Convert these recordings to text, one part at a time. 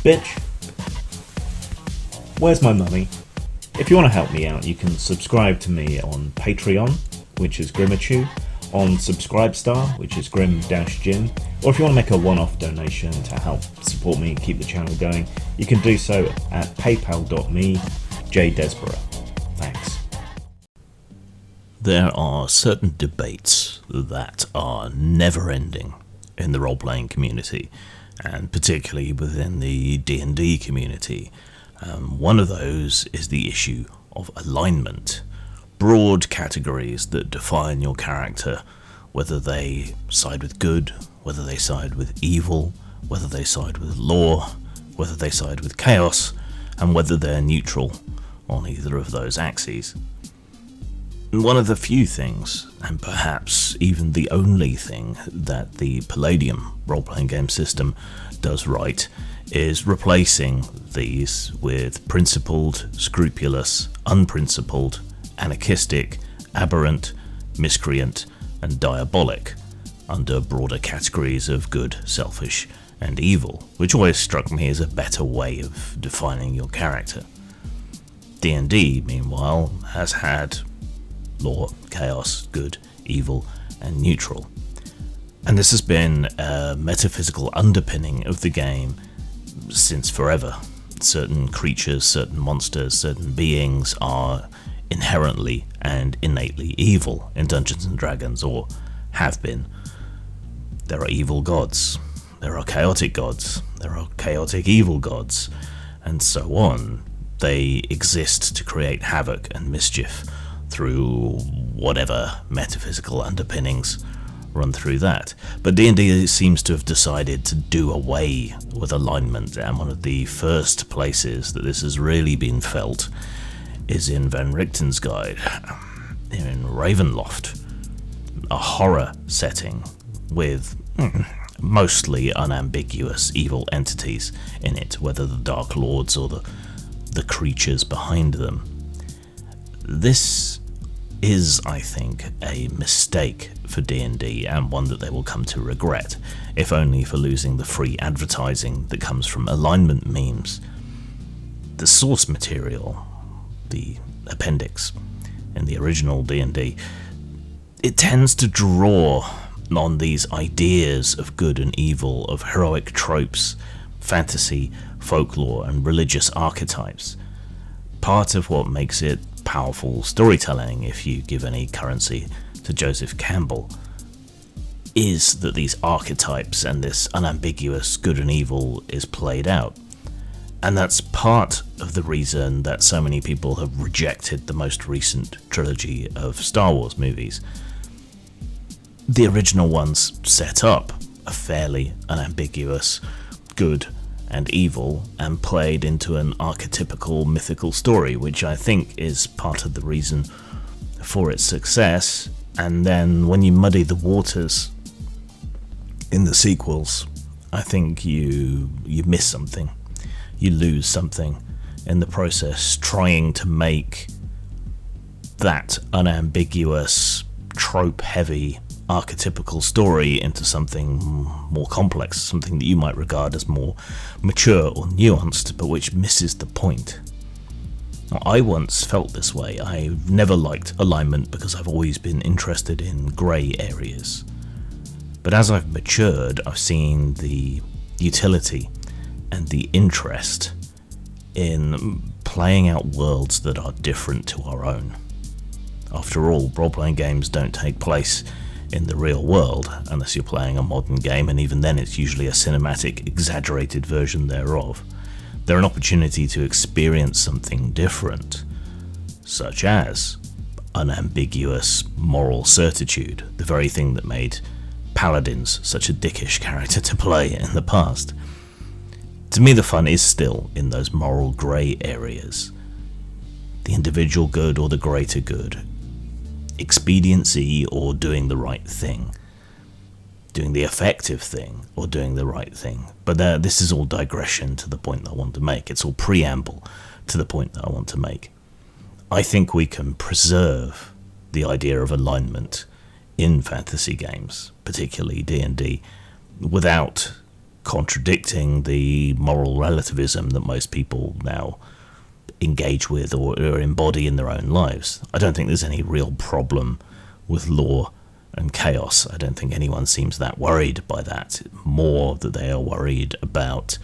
Bitch, where's my money? If you want to help me out, you can subscribe to me on Patreon, which is Grimachu, on Subscribestar, which is Grim-Jim, or if you want to make a one-off donation to help support me and keep the channel going, you can do so at paypal.me/JDesborough. Thanks. There are certain debates that are never-ending in the role-playing community, and particularly within the D&D community. One of those is the issue of alignment. Broad categories that define your character, whether they side with good, whether they side with evil, whether they side with law, whether they side with chaos, and whether they're neutral on either of those axes. One of the few things, and perhaps even the only thing, that the Palladium role-playing game system does right is replacing these with principled, scrupulous, unprincipled, anarchistic, aberrant, miscreant, and diabolic, under broader categories of good, selfish, and evil, which always struck me as a better way of defining your character. D&D, meanwhile, has had law, chaos, good, evil, and neutral. And this has been a metaphysical underpinning of the game since forever. Certain creatures, certain monsters, certain beings are inherently and innately evil in Dungeons & Dragons, or have been. There are evil gods, there are chaotic gods, there are chaotic evil gods, and so on. They exist to create havoc and mischief through whatever metaphysical underpinnings run through that. But D&D seems to have decided to do away with alignment, and one of the first places that this has really been felt is in Van Richten's Guide, in Ravenloft, a horror setting with mostly unambiguous evil entities in it, whether the Dark Lords or the creatures behind them. This is, I think, a mistake for D&D, and one that they will come to regret, if only for losing the free advertising that comes from alignment memes. The source material, the appendix, in the original D&D, it tends to draw on these ideas of good and evil, of heroic tropes, fantasy, folklore, and religious archetypes. Part of what makes it powerful storytelling, if you give any currency to Joseph Campbell, is that these archetypes and this unambiguous good and evil is played out. And that's part of the reason that so many people have rejected the most recent trilogy of Star Wars movies. The original ones set up a fairly unambiguous good and evil, and played into an archetypical mythical story, which I think is part of the reason for its success. And then when you muddy the waters in the sequels, I think you miss something. You lose something in the process, trying to make that unambiguous, trope-heavy, archetypical story into something more complex, something that you might regard as more mature or nuanced, but which misses the point. Now, I once felt this way. I never liked alignment because I've always been interested in grey areas. But as I've matured, I've seen the utility and the interest in playing out worlds that are different to our own. After all, role-playing games don't take place in the real world, unless you're playing a modern game, and even then it's usually a cinematic, exaggerated version thereof. They're an opportunity to experience something different, such as unambiguous moral certitude, the very thing that made paladins such a dickish character to play in the past. To me, the fun is still in those moral grey areas. The individual good or the greater good. Expediency or doing the right thing. Doing the effective thing or doing the right thing. But this is all digression to the point that I want to make. It's all preamble to the point that I want to make. I think we can preserve the idea of alignment in fantasy games, particularly D&D, without contradicting the moral relativism that most people now engage with or embody in their own lives. I don't think there's any real problem with law and chaos. I don't think anyone seems that worried by that, more that they are worried about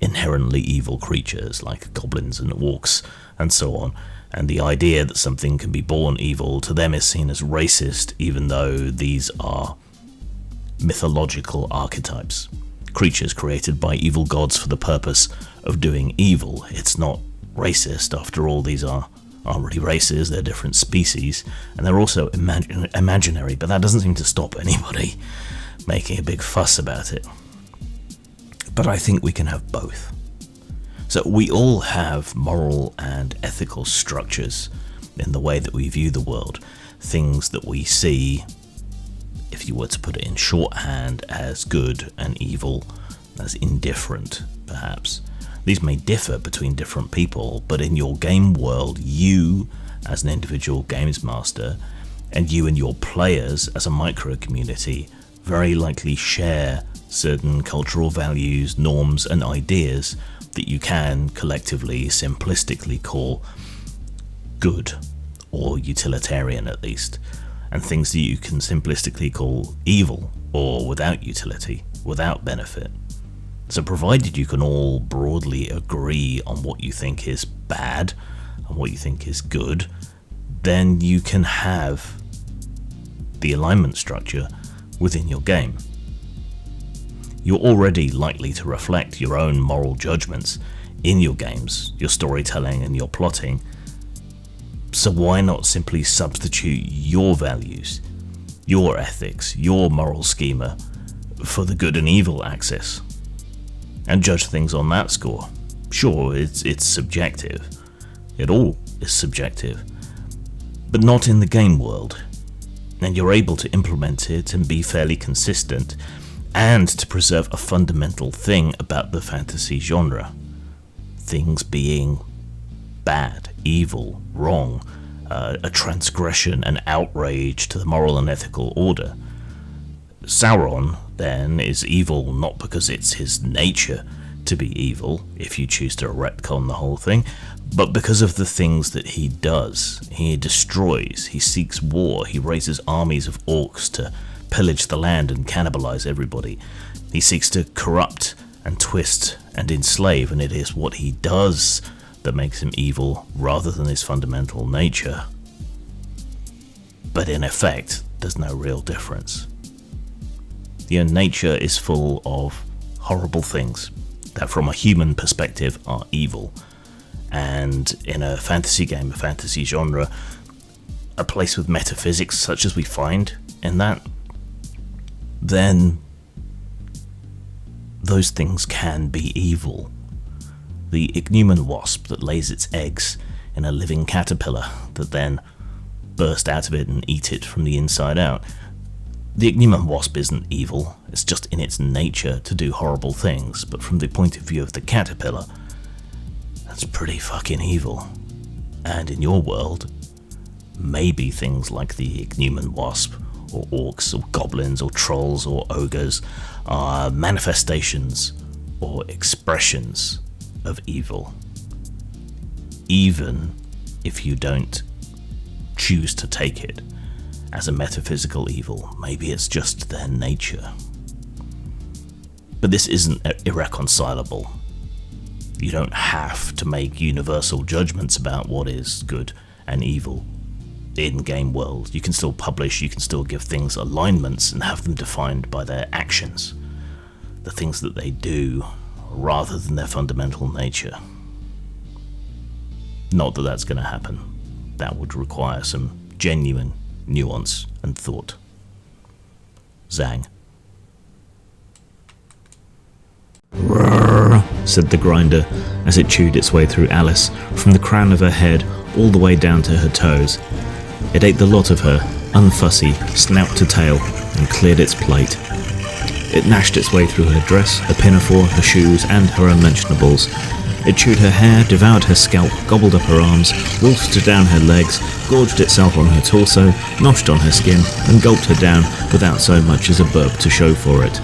inherently evil creatures like goblins and orcs and so on. And the idea that something can be born evil to them is seen as racist, even though these are mythological archetypes, creatures created by evil gods for the purpose of doing evil. It's not racist. After all, these aren't really races, they're different species, and they're also imaginary, but that doesn't seem to stop anybody making a big fuss about it. But I think we can have both. So we all have moral and ethical structures in the way that we view the world, things that we see, if you were to put it in shorthand, as good and evil, as indifferent, perhaps. These may differ between different people, but in your game world, you, as an individual games master, and you and your players as a micro-community, very likely share certain cultural values, norms, and ideas that you can collectively, simplistically call good, or utilitarian at least, and things that you can simplistically call evil, or without utility, without benefit. So provided you can all broadly agree on what you think is bad and what you think is good, then you can have the alignment structure within your game. You're already likely to reflect your own moral judgments in your games, your storytelling and your plotting, so why not simply substitute your values, your ethics, your moral schema for the good and evil axis, and judge things on that score? Sure, it's subjective. It all is subjective, but not in the game world, and you're able to implement it and be fairly consistent, and to preserve a fundamental thing about the fantasy genre. Things being bad, evil, wrong, a transgression, an outrage to the moral and ethical order. Sauron, then, is evil not because it's his nature to be evil, if you choose to retcon the whole thing, but because of the things that he does. He destroys, he seeks war, he raises armies of orcs to pillage the land and cannibalize everybody. He seeks to corrupt and twist and enslave, and it is what he does that makes him evil rather than his fundamental nature. But in effect, there's no real difference. Nature is full of horrible things that from a human perspective are evil, and in a fantasy game, a fantasy genre, a place with metaphysics such as we find in that, then those things can be evil. The ichneumon wasp that lays its eggs in a living caterpillar that then burst out of it and eat it from the inside out. The ichneumon wasp isn't evil, it's just in its nature to do horrible things, but from the point of view of the caterpillar, that's pretty fucking evil. And in your world, maybe things like the ichneumon wasp, or orcs, or goblins, or trolls, or ogres are manifestations or expressions of evil. Even if you don't choose to take it as a metaphysical evil, maybe it's just their nature. But this isn't irreconcilable. You don't have to make universal judgments about what is good and evil in game world. You can still publish, you can still give things alignments and have them defined by their actions, the things that they do, rather than their fundamental nature. Not that that's going to happen. That would require some genuine nuance and thought. Zang. "Rrrr," said the grinder as it chewed its way through Alice, from the crown of her head all the way down to her toes. It ate the lot of her, unfussy, snout to tail, and cleared its plate. It gnashed its way through her dress, her pinafore, her shoes, and her unmentionables. It chewed her hair, devoured her scalp, gobbled up her arms, wolfed down her legs, gorged itself on her torso, noshed on her skin, and gulped her down without so much as a burp to show for it.